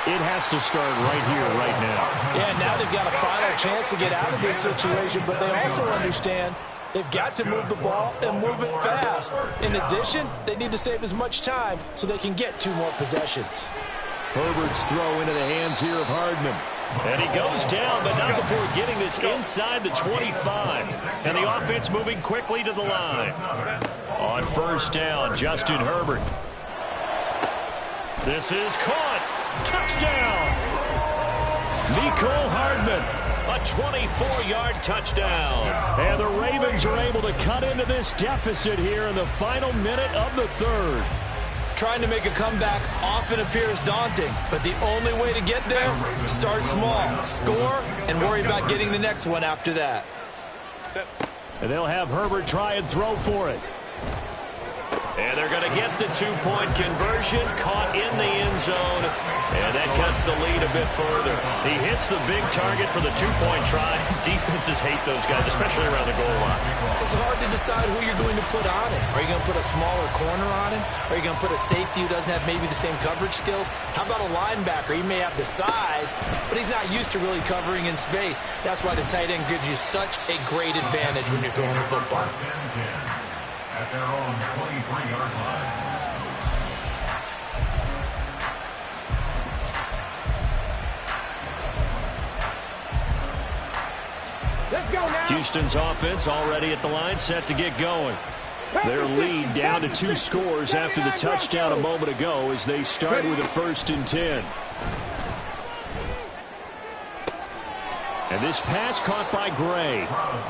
it has to start right here, right now. Yeah, now they've got a final chance to get out of this situation, but they also understand they've got to move the ball and move it fast. In addition, they need to save as much time so they can get 2 more possessions. Herbert's throw into the hands here of Hardman. And he goes down, but not before getting this inside the 25. And the offense moving quickly to the line. On 1st down, Justin Herbert. This is caught. Touchdown. Mecole Hardman, a 24-yard touchdown. And the Ravens are able to cut into this deficit here in the final minute of the third. Trying to make a comeback often appears daunting, but the only way to get there, start small, score, and worry about getting the next one after that. And they'll have Herbert try and throw for it. And they're going to get the two-point conversion, caught in the end zone, and that cuts the lead a bit further. He hits the big target for the two-point try. Defenses hate those guys, especially around the goal line. It's hard to decide who you're going to put on him. Are you going to put a smaller corner on him? Are you going to put a safety who doesn't have maybe the same coverage skills? How about a linebacker? He may have the size, but he's not used to really covering in space. That's why the tight end gives you such a great advantage when you're throwing the football. At their own 23-yard line. Let's go now. Houston's offense already at the line, set to get going. Their lead down to 2 scores after the touchdown a moment ago as they start with a 1st and 10. And this pass caught by Gray.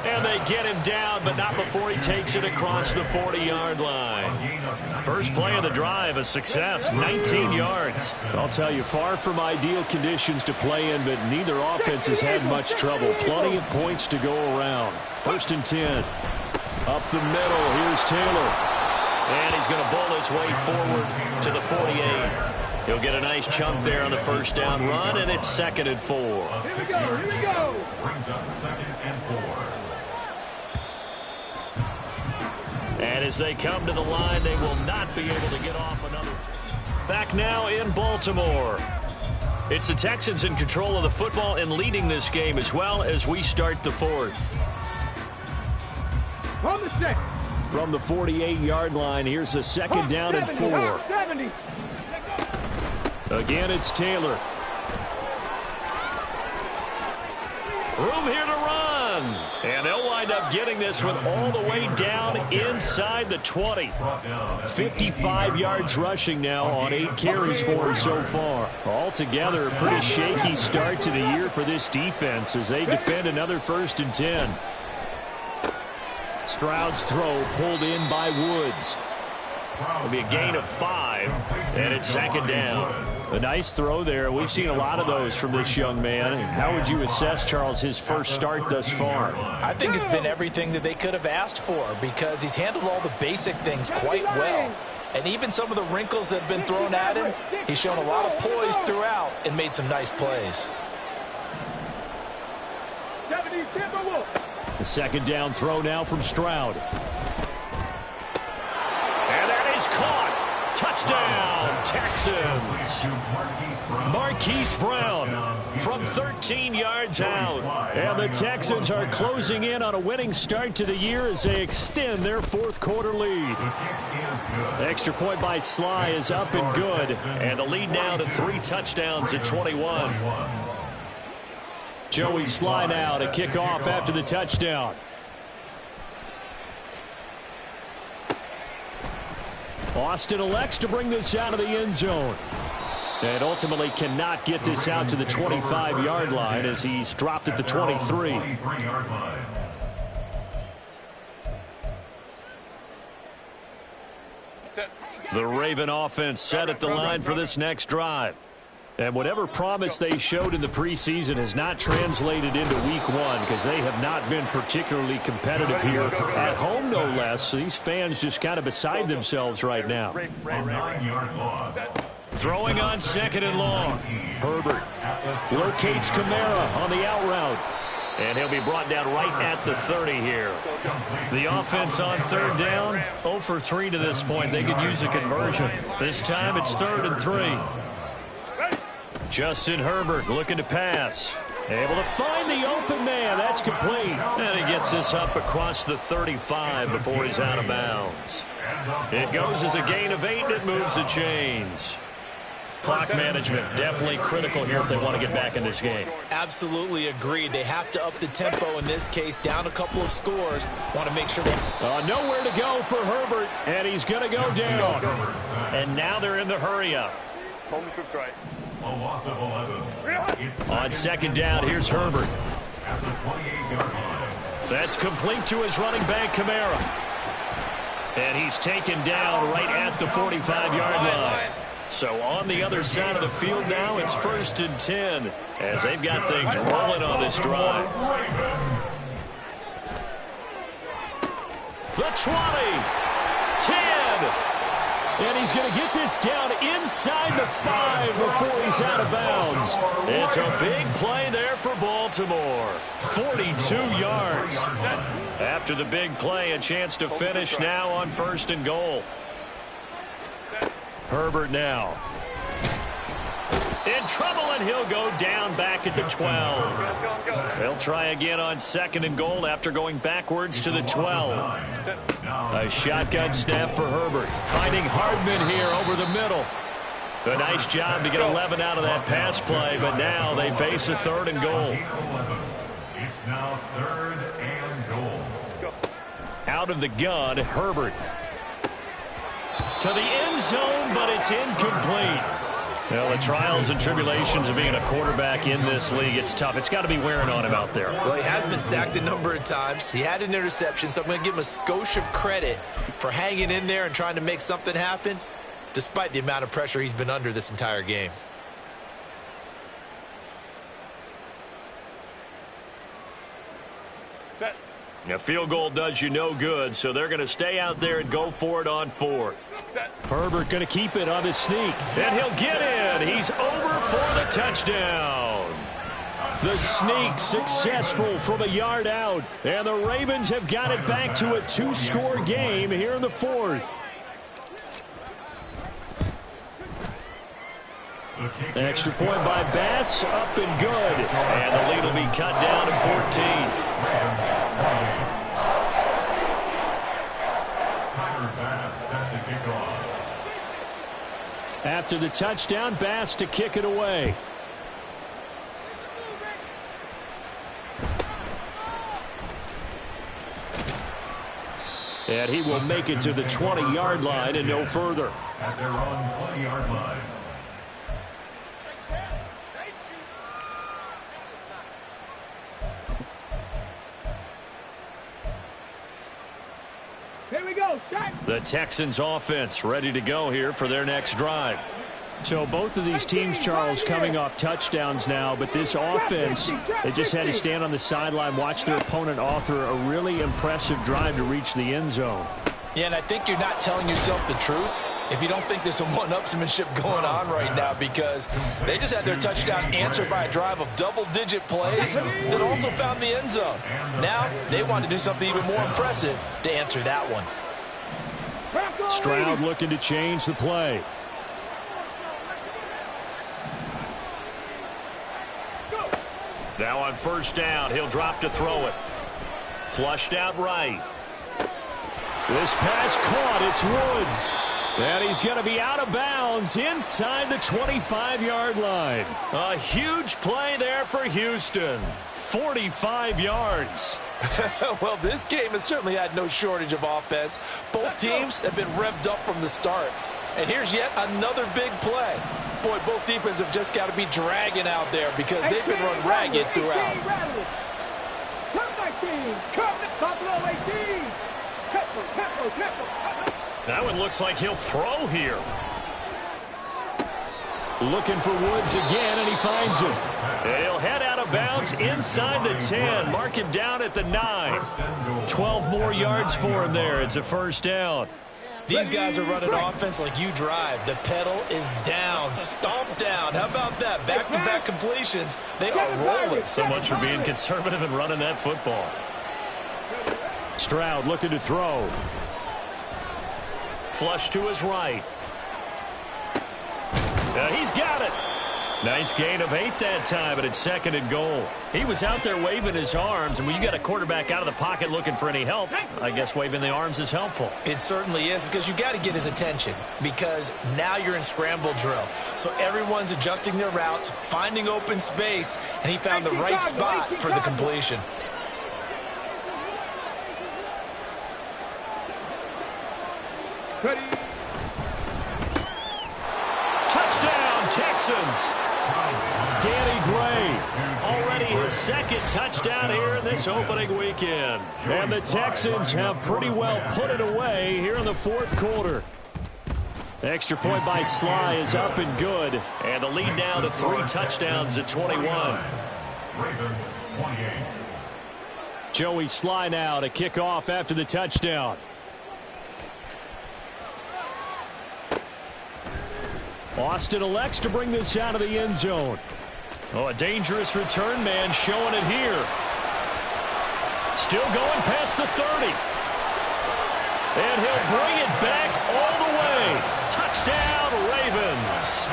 And they get him down, but not before he takes it across the 40-yard line. First play of the drive, a success, 19 yards. I'll tell you, far from ideal conditions to play in, but neither offense has had much trouble. Plenty of points to go around. 1st and 10. Up the middle, here's Taylor. And he's going to bowl his way forward to the 48. He'll get a nice chunk there on the first down run, and it's 2nd and 4. Here we go, here we go. Brings up 2nd and 4. And as they come to the line, they will not be able to get off another. Back now in Baltimore. It's the Texans in control of the football and leading this game as well as we start the 4th. On the set. From the 48-yard line, here's a 2nd down and 4. 70. Again, it's Taylor. Room here to run. And they'll wind up getting this one all the way down inside the 20. 55 yards rushing now on 8 carries for him so far. Altogether, a pretty shaky start to the year for this defense as they defend another 1st and 10. Stroud's throw pulled in by Woods. It'll be a gain of 5, and it's 2nd down. A nice throw there. We've seen a lot of those from this young man. How would you assess, Charles, his first start thus far? I think it's been everything that they could have asked for because he's handled all the basic things quite well. And even some of the wrinkles that have been thrown at him, he's shown a lot of poise throughout and made some nice plays. The 2nd down throw now from Stroud. And that is caught. Touchdown, Texans. Marquise Brown from 13 yards out. And the Texans are closing in on a winning start to the year as they extend their 4th quarter lead. The extra point by Sly is up and good. And the lead now to 3 touchdowns at 21. Joey Sly now to kick off after the touchdown. Austin elects to bring this out of the end zone. And ultimately cannot get this out to the 25-yard line as he's dropped at the 23. The Raven offense set at the line for this next drive. And whatever promise they showed in the preseason has not translated into week 1 because they have not been particularly competitive here at home, no less. These fans just kind of beside themselves right now. Throwing on 2nd and long. Herbert locates Kamara on the out route. And he'll be brought down right at the 30 here. The offense on 3rd down, 0 for 3 to this point. They could use a conversion. This time it's 3rd and 3. Justin Herbert looking to pass. Able to find the open man. That's complete. And he gets this up across the 35 before he's out of bounds. It goes as a gain of 8, and it moves the chains. Clock management definitely critical here if they want to get back in this game. Absolutely agreed. They have to up the tempo in this case. Down a couple of scores. Want to make sure they... nowhere to go for Herbert, and he's going to go down. And now they're in the hurry-up. Home trip's right. A loss of 11. On second down, here's Herbert. At the 28-yard line. That's complete to his running back, Kamara. And he's taken down right at the 45-yard line. So on the other side of the field now, it's 1st and 10 as they've got things rolling on this drive. The 20, 10, and he's going to get this down inside the 5 before he's out of bounds. It's a big play there for Baltimore. 42 yards. After the big play, a chance to finish now on 1st and goal. Herbert now. In trouble, and he'll go down back at the 12. They'll try again on 2nd and goal after going backwards to the 12. A shotgun snap for Herbert. Finding Hardman here over the middle. A nice job to get 11 out of that pass play, but now they face a 3rd and goal. It's now 3rd and goal. Out of the gun, Herbert. To the end zone, but it's incomplete. Well, the trials and tribulations of being a quarterback in this league, it's tough. It's got to be wearing on him out there. Well, he has been sacked a number of times. He had an interception, so I'm going to give him a skosh of credit for hanging in there and trying to make something happen, despite the amount of pressure he's been under this entire game. A field goal does you no good, so they're going to stay out there and go for it on 4th. Herbert going to keep it on his sneak, and he'll get in. He's over for the touchdown. The sneak successful from a yard out, and the Ravens have got it back to a 2-score game here in the 4th. Extra point by Bass, up and good. And the lead will be cut down to 14. After the touchdown, Bass to kick it away. And he will make it to the 20-yard line and no further. At their own 20-yard line. Here we go, shot. The Texans offense ready to go here for their next drive. So both of these teams, Charles, coming off touchdowns now, but this offense, they just had to stand on the sideline, watch their opponent author a really impressive drive to reach the end zone. Yeah, and I think you're not telling yourself the truth if you don't think there's some one-upsmanship going on right now, because they just had their touchdown answered by a drive of double-digit plays that also found the end zone. Now they want to do something even more impressive to answer that one. Stroud looking to change the play. Now on 1st down, he'll drop to throw it. Flushed out right. This pass caught. It's Woods. And he's going to be out of bounds inside the 25-yard line. A huge play there for Houston. 45 yards. Well, this game has certainly had no shortage of offense. Both teams have been revved up from the start. And here's yet another big play. Boy, both defenses have just got to be dragging out there because they've been run ragged throughout. That one looks like he'll throw here. Looking for Woods again, and he finds him. And he'll head out of bounds inside the 10. Mark it down at the 9. 12 more yards for him there. It's a 1st down. These guys are running offense like you drive. The pedal is down, stomped down. How about that? Back-to-back completions. They are rolling. So much for being conservative and running that football. Stroud looking to throw. Flush to his right. He's got it. Nice gain of 8 that time, but it's 2nd and goal. He was out there waving his arms, and when you got a quarterback out of the pocket looking for any help, I guess waving the arms is helpful. It certainly is, because you got to get his attention, because now you're in scramble drill. So everyone's adjusting their routes, finding open space, and he found the right spot for the completion. Touchdown, Texans. Texans. Danny Gray, already his second touchdown here in this opening weekend. And the Texans have pretty well put it away here in the fourth quarter. The extra point by Sly is up and good. And the lead now to 3 touchdowns at 21. Ravens 28. Joey Sly now to kick off after the touchdown. Austin elects to bring this out of the end zone. Oh, a dangerous return man showing it here. Still going past the 30. And he'll bring it back all the way. Touchdown, Ravens.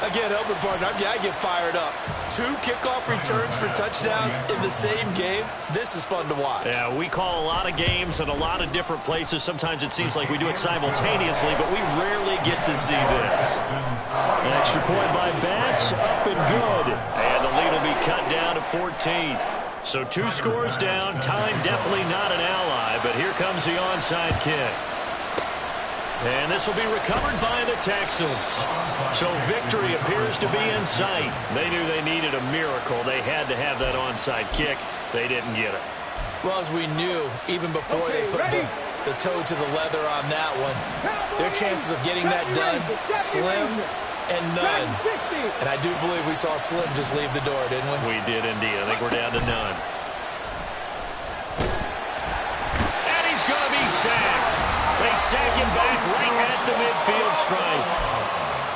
Again, Elvin Partner, I get fired up. 2 kickoff returns for touchdowns in the same game. This is fun to watch. Yeah, we call a lot of games in a lot of different places. Sometimes it seems like we do it simultaneously, but we rarely get to see this. An extra point by Bass, up and good. And the lead will be cut down to 14. So 2 scores down. Time definitely not an ally, but here comes the onside kick. And this will be recovered by the Texans. So victory appears to be in sight. They knew they needed a miracle. They had to have that onside kick. They didn't get it. Well, as we knew, even before they put the toe to the leather on that one, their chances of getting that done, slim and none. And I do believe we saw Slim just leave the door, didn't we? We did indeed. I think we're down to none. And he's going to be sacked. They sack him back right at the midfield stripe.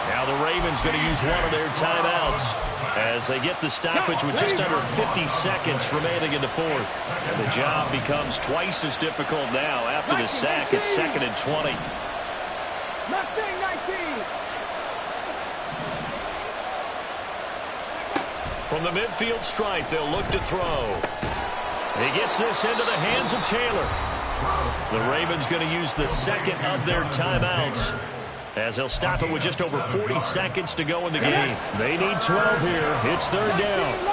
Now the Ravens going to use one of their timeouts as they get the stoppage with just under 50 seconds remaining in the fourth. And the job becomes twice as difficult now after the sack. It's 2nd and 20. From the midfield stripe, they'll look to throw. He gets this into the hands of Taylor. The Ravens going to use the second of their timeouts as they'll stop it with just over 40 seconds to go in the game. They need 12 here. It's 3rd down.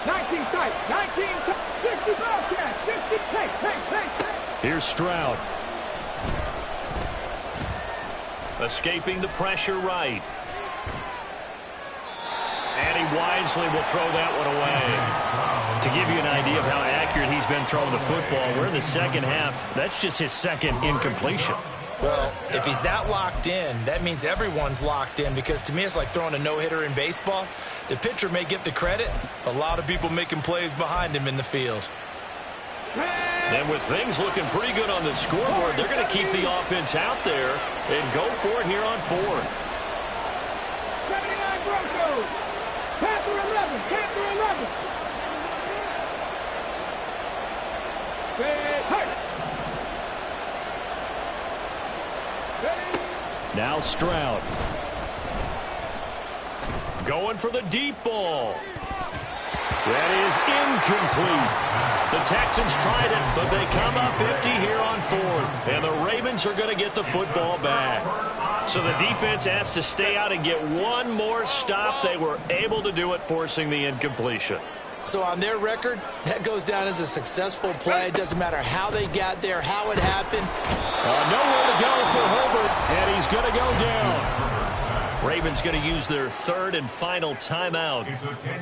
19 tight, 19 tight, 60 Bobcat, 60, take. Here's Stroud. Escaping the pressure right. And he wisely will throw that one away. To give you an idea of how accurate he's been throwing the football, we're in the second half. That's just his second incompletion. Well, if he's that locked in, that means everyone's locked in, because to me it's like throwing a no-hitter in baseball. The pitcher may get the credit, but a lot of people making plays behind him in the field. And with things looking pretty good on the scoreboard, they're going to keep the offense out there and go for it here on 4th. 79 Broncos. Panther 11. Now Stroud. Going for the deep ball. That is incomplete. The Texans tried it, but they come up empty here on 4th. And the Ravens are going to get the football back. So the defense has to stay out and get one more stop. They were able to do it, forcing the incompletion. So on their record, that goes down as a successful play. It doesn't matter how they got there, how it happened. Nowhere to go for Herbert, and he's going to go down. Ravens going to use their 3rd and final timeout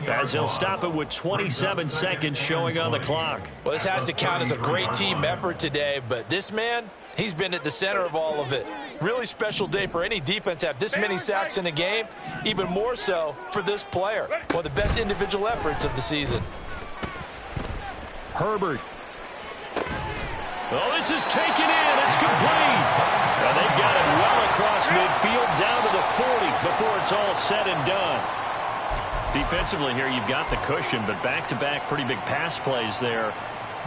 as they'll stop it with 27 seconds showing on the clock. Well, this has to count as a great team effort today, but this man, he's been at the center of all of it. Really special day for any defense to have this many sacks in a game, even more so for this player. One of the best individual efforts of the season. Herbert. Oh, this is taken in. It's complete. And they've got it well across midfield down to the 40 before it's all said and done. Defensively here, you've got the cushion, but back-to-back pretty big pass plays there.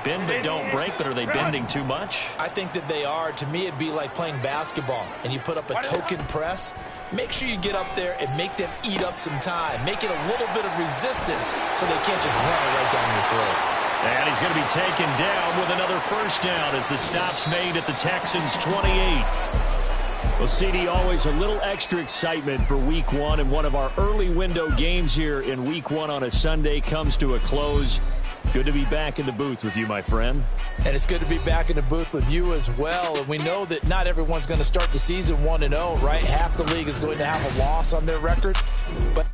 Bend but don't break, but are they bending too much? I think that they are. To me, it'd be like playing basketball, and you put up a token press. Make sure you get up there and make them eat up some time. Make it a little bit of resistance so they can't just run it right down your throat. And he's going to be taken down with another first down as the stop's made at the Texans' 28. Well, CD, always a little extra excitement for Week 1, and one of our early window games here in Week 1 on a Sunday comes to a close. Good to be back in the booth with you, my friend. And it's good to be back in the booth with you as well. And we know that not everyone's going to start the season 1-0, right? Half the league is going to have a loss on their record. But